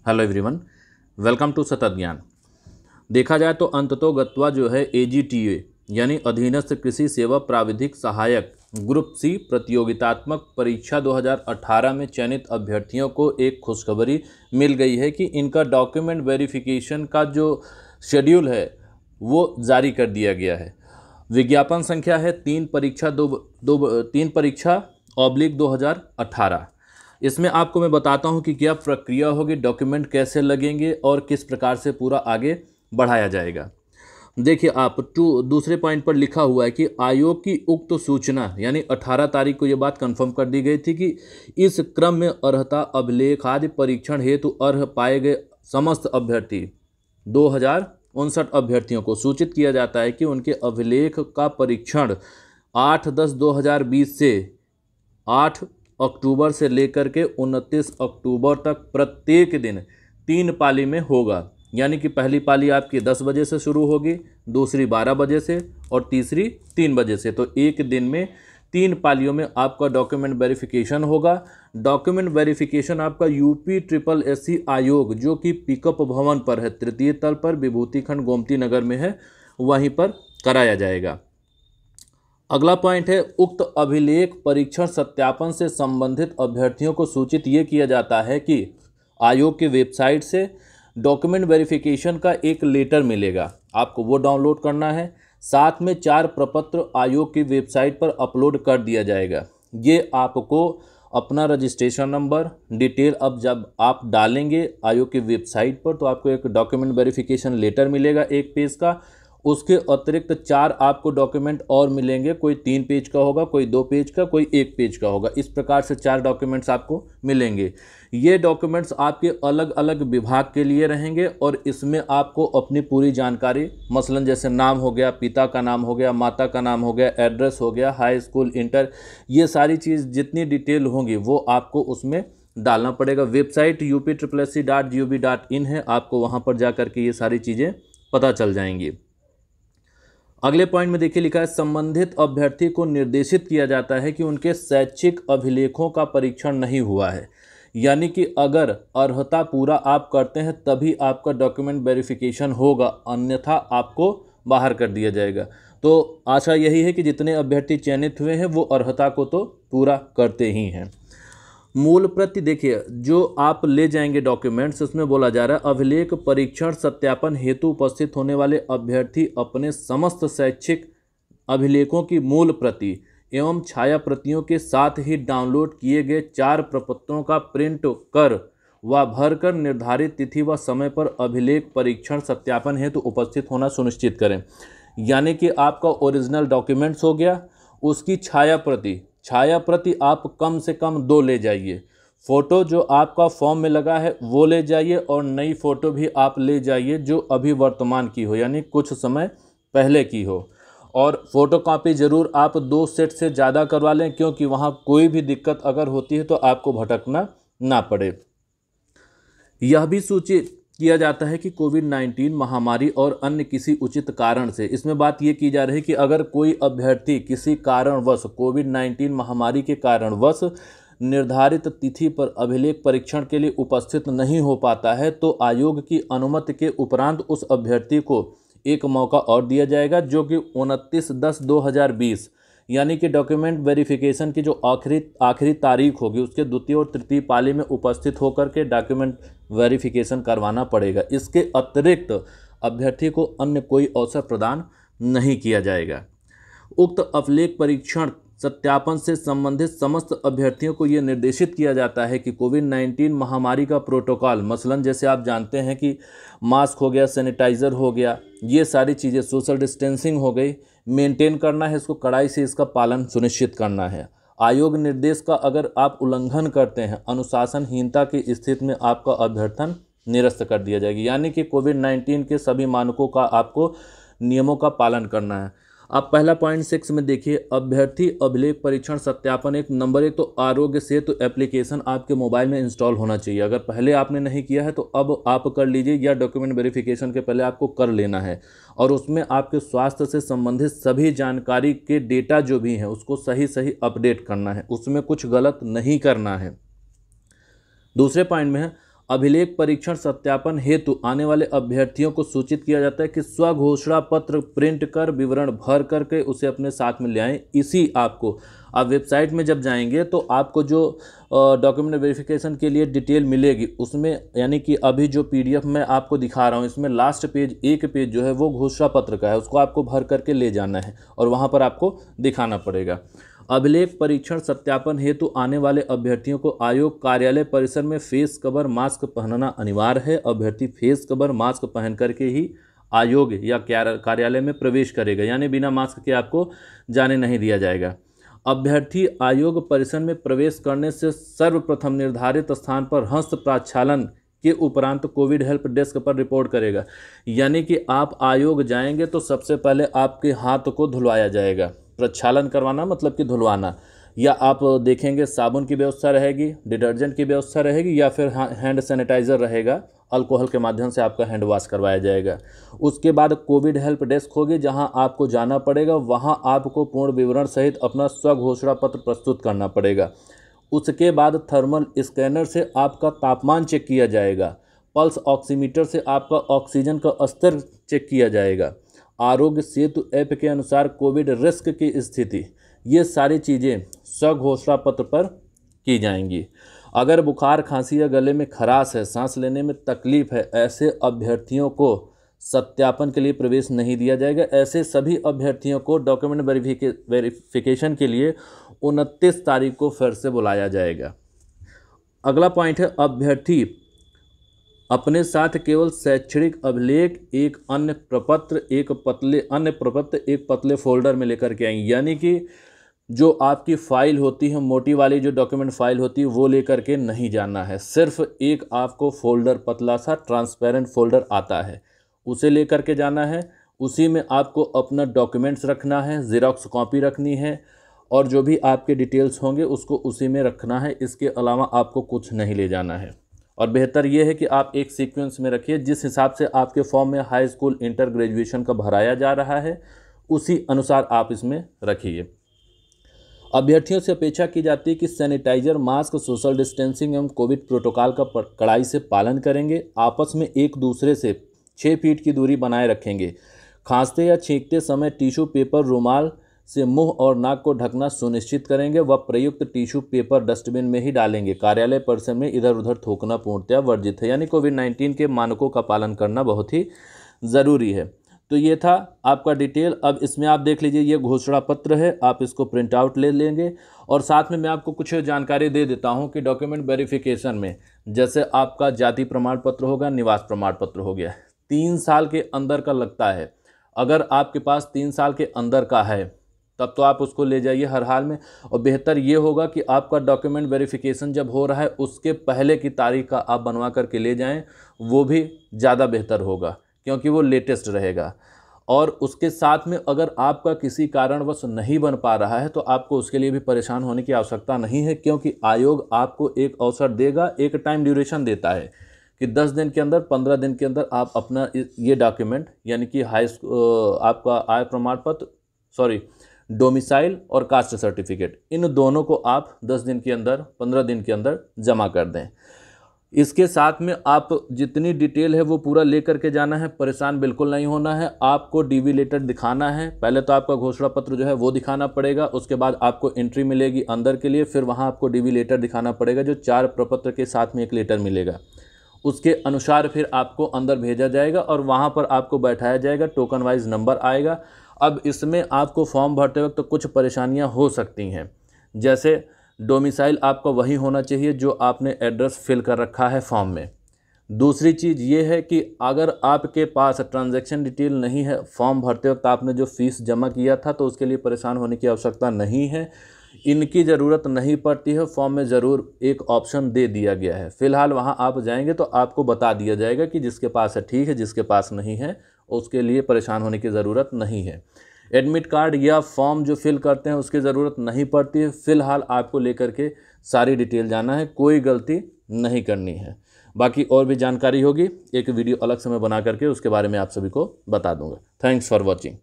Hello everyone, welcome to सतत ज्ञान। देखा जाए तो अंततोगत्वा जो है एजीटीए यानी अधीनस्थ कृषि सेवा प्राविधिक सहायक ग्रुप सी प्रतियोगितात्मक परीक्षा 2018 में चयनित अभ्यर्थियों को एक खुशखबरी मिल गई है कि इनका डॉक्यूमेंट वेरिफिकेशन का जो शेड्यूल है वो जारी कर दिया गया है। विज्ञापन संख्या है 3 परीक्षा ऑब्लिक 2018। इसमें आपको मैं बताता हूं कि क्या प्रक्रिया होगी, डॉक्यूमेंट कैसे लगेंगे और किस प्रकार से पूरा आगे बढ़ाया जाएगा। देखिए, आप दूसरे पॉइंट पर लिखा हुआ है कि आयोग की उक्त सूचना यानी 18 तारीख को ये बात कंफर्म कर दी गई थी कि इस क्रम में अर्हता अभिलेख आदि परीक्षण हेतु अर्ह पाए गए समस्त अभ्यर्थी 2059 अभ्यर्थियों को सूचित किया जाता है कि उनके अभिलेख का परीक्षण 8/10/2020 से 8 अक्टूबर से लेकर के 29 अक्टूबर तक प्रत्येक दिन 3 पाली में होगा। यानी कि पहली पाली आपकी 10 बजे से शुरू होगी, दूसरी 12 बजे से और तीसरी 3 बजे से। तो एक दिन में 3 पालियों में आपका डॉक्यूमेंट वेरिफिकेशन होगा। डॉक्यूमेंट वेरिफिकेशन आपका UPSSC आयोग जो कि पिकअप भवन पर है, तृतीय तल पर, विभूति खंड, गोमती नगर में है, वहीं पर कराया जाएगा। अगला पॉइंट है, उक्त अभिलेख परीक्षण सत्यापन से संबंधित अभ्यर्थियों को सूचित ये किया जाता है कि आयोग की वेबसाइट से डॉक्यूमेंट वेरिफिकेशन का एक लेटर मिलेगा, आपको वो डाउनलोड करना है। साथ में 4 प्रपत्र आयोग की वेबसाइट पर अपलोड कर दिया जाएगा। ये आपको अपना रजिस्ट्रेशन नंबर डिटेल अब जब आप डालेंगे आयोग की वेबसाइट पर तो आपको एक डॉक्यूमेंट वेरिफिकेशन लेटर मिलेगा 1 पेज का। उसके अतिरिक्त 4 आपको डॉक्यूमेंट और मिलेंगे, कोई 3 पेज का होगा, कोई 2 पेज का, कोई 1 पेज का होगा। इस प्रकार से 4 डॉक्यूमेंट्स आपको मिलेंगे। ये डॉक्यूमेंट्स आपके अलग अलग विभाग के लिए रहेंगे और इसमें आपको अपनी पूरी जानकारी, मसलन जैसे नाम हो गया, पिता का नाम हो गया, माता का नाम हो गया, एड्रेस हो गया, हाई स्कूल, इंटर, ये सारी चीज़ जितनी डिटेल होंगी वो आपको उसमें डालना पड़ेगा। वेबसाइट upsssc.gov.in है, आपको वहाँ पर जा कर के ये सारी चीज़ें पता चल जाएंगी। अगले पॉइंट में देखिए लिखा है, संबंधित अभ्यर्थी को निर्देशित किया जाता है कि उनके शैक्षिक अभिलेखों का परीक्षण नहीं हुआ है। यानी कि अगर अर्हता पूरा आप करते हैं तभी आपका डॉक्यूमेंट वेरिफिकेशन होगा, अन्यथा आपको बाहर कर दिया जाएगा। तो आशा यही है कि जितने अभ्यर्थी चयनित हुए हैं वो अर्हता को तो पूरा करते ही हैं। मूल प्रति देखिए जो आप ले जाएंगे डॉक्यूमेंट्स, उसमें बोला जा रहा है अभिलेख परीक्षण सत्यापन हेतु उपस्थित होने वाले अभ्यर्थी अपने समस्त शैक्षिक अभिलेखों की मूल प्रति एवं छाया प्रतियों के साथ ही डाउनलोड किए गए 4 प्रपत्रों का प्रिंट कर व भरकर निर्धारित तिथि व समय पर अभिलेख परीक्षण सत्यापन हेतु उपस्थित होना सुनिश्चित करें। यानी कि आपका ओरिजिनल डॉक्यूमेंट्स हो गया, उसकी छाया प्रति आप कम से कम 2 ले जाइए। फ़ोटो जो आपका फॉर्म में लगा है वो ले जाइए और नई फ़ोटो भी आप ले जाइए जो अभी वर्तमान की हो, यानी कुछ समय पहले की हो। और फ़ोटोकॉपी ज़रूर आप 2 सेट से ज़्यादा करवा लें, क्योंकि वहाँ कोई भी दिक्कत अगर होती है तो आपको भटकना ना पड़े। यह भी सूचित किया जाता है कि कोविड-19 महामारी और अन्य किसी उचित कारण से, इसमें बात ये की जा रही है कि अगर कोई अभ्यर्थी किसी कारणवश कोविड-19 महामारी के कारणवश निर्धारित तिथि पर अभिलेख परीक्षण के लिए उपस्थित नहीं हो पाता है तो आयोग की अनुमति के उपरांत उस अभ्यर्थी को एक मौका और दिया जाएगा, जो कि 29/10/2020 यानी कि डॉक्यूमेंट वेरिफिकेशन की जो आखिरी तारीख होगी उसके द्वितीय और तृतीय पाली में उपस्थित होकर के डॉक्यूमेंट वेरिफिकेशन करवाना पड़ेगा। इसके अतिरिक्त अभ्यर्थी को अन्य अवसर कोई प्रदान नहीं किया जाएगा। उक्त अभिलेख परीक्षण सत्यापन से संबंधित समस्त अभ्यर्थियों को यह निर्देशित किया जाता है कि कोविड-19 महामारी का प्रोटोकॉल, मसलन जैसे आप जानते हैं कि मास्क हो गया, सैनिटाइज़र हो गया, ये सारी चीज़ें, सोशल डिस्टेंसिंग हो गई, मेंटेन करना है, इसको कड़ाई से इसका पालन सुनिश्चित करना है। आयोग निर्देश का अगर आप उल्लंघन करते हैं, अनुशासनहीनता की स्थिति में आपका अभ्यर्थन निरस्त कर दिया जाएगा। यानी कि कोविड-19 के सभी मानकों का आपको नियमों का पालन करना है। अब पहला पॉइंट 6 में देखिए, अभ्यर्थी अभिलेख परीक्षण सत्यापन नंबर 1 तो आरोग्य सेतु एप्लीकेशन आपके मोबाइल में इंस्टॉल होना चाहिए। अगर पहले आपने नहीं किया है तो अब आप कर लीजिए, या डॉक्यूमेंट वेरिफिकेशन के पहले आपको कर लेना है। और उसमें आपके स्वास्थ्य से संबंधित सभी जानकारी के डेटा जो भी हैं उसको सही सही अपडेट करना है, उसमें कुछ गलत नहीं करना है। दूसरे पॉइंट में है, अभिलेख परीक्षण सत्यापन हेतु आने वाले अभ्यर्थियों को सूचित किया जाता है कि स्वघोषणा पत्र प्रिंट कर विवरण भर करके उसे अपने साथ में ले आएँ। इसी आपको आप वेबसाइट में जब जाएंगे तो आपको जो डॉक्यूमेंट वेरिफिकेशन के लिए डिटेल मिलेगी उसमें, यानी कि अभी जो PDF मैं आपको दिखा रहा हूँ इसमें लास्ट पेज, एक पेज जो है वो घोषणा पत्र का है, उसको आपको भर करके ले जाना है और वहाँ पर आपको दिखाना पड़ेगा। अभिलेख परीक्षण सत्यापन हेतु आने वाले अभ्यर्थियों को आयोग कार्यालय परिसर में फेस कवर मास्क पहनना अनिवार्य है। अभ्यर्थी फेस कवर मास्क पहन करके ही आयोग या कार्यालय में प्रवेश करेगा, यानी बिना मास्क के आपको जाने नहीं दिया जाएगा। अभ्यर्थी आयोग परिसर में प्रवेश करने से सर्वप्रथम निर्धारित स्थान पर हस्त प्रक्षालन के उपरांत कोविड हेल्प डेस्क पर रिपोर्ट करेगा। यानी कि आप आयोग जाएंगे तो सबसे पहले आपके हाथ को धुलवाया जाएगा। प्रक्षालन करवाना मतलब कि धुलवाना, या आप देखेंगे साबुन की व्यवस्था रहेगी, डिटर्जेंट की व्यवस्था रहेगी, या फिर हैंड सैनिटाइज़र रहेगा, अल्कोहल के माध्यम से आपका हैंड वॉश करवाया जाएगा। उसके बाद कोविड हेल्प डेस्क होगी जहां आपको जाना पड़ेगा, वहां आपको पूर्ण विवरण सहित अपना स्वघोषणा पत्र प्रस्तुत करना पड़ेगा। उसके बाद थर्मल स्कैनर से आपका तापमान चेक किया जाएगा, पल्स ऑक्सीमीटर से आपका ऑक्सीजन का स्तर चेक किया जाएगा, आरोग्य सेतु ऐप के अनुसार कोविड रिस्क की स्थिति, ये सारी चीज़ें स्वघोषणा पत्र पर की जाएंगी। अगर बुखार, खांसी या गले में खराश है, सांस लेने में तकलीफ है, ऐसे अभ्यर्थियों को सत्यापन के लिए प्रवेश नहीं दिया जाएगा। ऐसे सभी अभ्यर्थियों को डॉक्यूमेंट वेरिफिकेशन के लिए 29 तारीख को फिर से बुलाया जाएगा। अगला पॉइंट है, अभ्यर्थी अपने साथ केवल शैक्षणिक अभिलेख, एक अन्य प्रपत्र, एक पतले फोल्डर में लेकर के आएंगे। यानी कि जो आपकी फ़ाइल होती है, मोटी वाली जो डॉक्यूमेंट फ़ाइल होती है, वो लेकर के नहीं जाना है। सिर्फ एक आपको फ़ोल्डर, पतला सा ट्रांसपेरेंट फ़ोल्डर आता है, उसे लेकर के जाना है। उसी में आपको अपना डॉक्यूमेंट्स रखना है, ज़ेरॉक्स कॉपी रखनी है, और जो भी आपके डिटेल्स होंगे उसको उसी में रखना है। इसके अलावा आपको कुछ नहीं ले जाना है। और बेहतर ये है कि आप एक सीक्वेंस में रखिए, जिस हिसाब से आपके फॉर्म में हाई स्कूल, इंटर, ग्रेजुएशन का भराया जा रहा है उसी अनुसार आप इसमें रखिए। अभ्यर्थियों से अपेक्षा की जाती है कि सैनिटाइजर, मास्क, सोशल डिस्टेंसिंग एवं कोविड प्रोटोकॉल का कड़ाई से पालन करेंगे। आपस में एक दूसरे से 6 फीट की दूरी बनाए रखेंगे। खांसते या छींकते समय टिश्यू पेपर, रुमाल से मुंह और नाक को ढकना सुनिश्चित करेंगे व प्रयुक्त टिश्यू पेपर डस्टबिन में ही डालेंगे। कार्यालय परिसर में इधर उधर थूकना पूर्णतया वर्जित है। यानी कोविड-19 के मानकों का पालन करना बहुत ही ज़रूरी है। तो ये था आपका डिटेल। अब इसमें आप देख लीजिए, ये घोषणा पत्र है, आप इसको प्रिंट आउट ले लेंगे। और साथ में मैं आपको कुछ जानकारी दे देता हूँ कि डॉक्यूमेंट वेरिफिकेशन में जैसे आपका जाति प्रमाण पत्र होगा, निवास प्रमाण पत्र हो गया, 3 साल के अंदर का लगता है। अगर आपके पास 3 साल के अंदर का है तब तो आप उसको ले जाइए हर हाल में। और बेहतर ये होगा कि आपका डॉक्यूमेंट वेरिफिकेशन जब हो रहा है उसके पहले की तारीख का आप बनवा करके ले जाएं, वो भी ज़्यादा बेहतर होगा क्योंकि वो लेटेस्ट रहेगा। और उसके साथ में अगर आपका किसी कारणवश नहीं बन पा रहा है तो आपको उसके लिए भी परेशान होने की आवश्यकता नहीं है, क्योंकि आयोग आपको एक अवसर देगा, एक टाइम ड्यूरेशन देता है कि 10 दिन के अंदर, 15 दिन के अंदर आप अपना ये डॉक्यूमेंट, यानी कि आपका आय प्रमाण पत्र, डोमिसाइल और कास्ट सर्टिफिकेट, इन दोनों को आप 10 दिन के अंदर, 15 दिन के अंदर जमा कर दें। इसके साथ में आप जितनी डिटेल है वो पूरा लेकर के जाना है, परेशान बिल्कुल नहीं होना है। आपको डीवी लेटर दिखाना है। पहले तो आपका घोषणा पत्र जो है वो दिखाना पड़ेगा, उसके बाद आपको एंट्री मिलेगी अंदर के लिए, फिर वहाँ आपको डीवी लेटर दिखाना पड़ेगा जो 4 प्रपत्र के साथ में एक लेटर मिलेगा। उसके अनुसार फिर आपको अंदर भेजा जाएगा और वहाँ पर आपको बैठाया जाएगा, टोकन वाइज नंबर आएगा। अब इसमें आपको फॉर्म भरते वक्त तो कुछ परेशानियां हो सकती हैं, जैसे डोमिसाइल आपका वही होना चाहिए जो आपने एड्रेस फिल कर रखा है फॉर्म में। दूसरी चीज़ ये है कि अगर आपके पास ट्रांजैक्शन डिटेल नहीं है, फॉर्म भरते वक्त आपने जो फ़ीस जमा किया था, तो उसके लिए परेशान होने की आवश्यकता नहीं है। इनकी ज़रूरत नहीं पड़ती है। फॉर्म में ज़रूर एक ऑप्शन दे दिया गया है। फ़िलहाल वहाँ आप जाएंगे तो आपको बता दिया जाएगा कि जिसके पास है ठीक है, जिसके पास नहीं है उसके लिए परेशान होने की ज़रूरत नहीं है। एडमिट कार्ड या फॉर्म जो फिल करते हैं उसकी ज़रूरत नहीं पड़ती है। फ़िलहाल आपको लेकर के सारी डिटेल जाना है, कोई गलती नहीं करनी है। बाकी और भी जानकारी होगी, एक वीडियो अलग से मैं बना करके उसके बारे में आप सभी को बता दूंगा। Thanks for watching.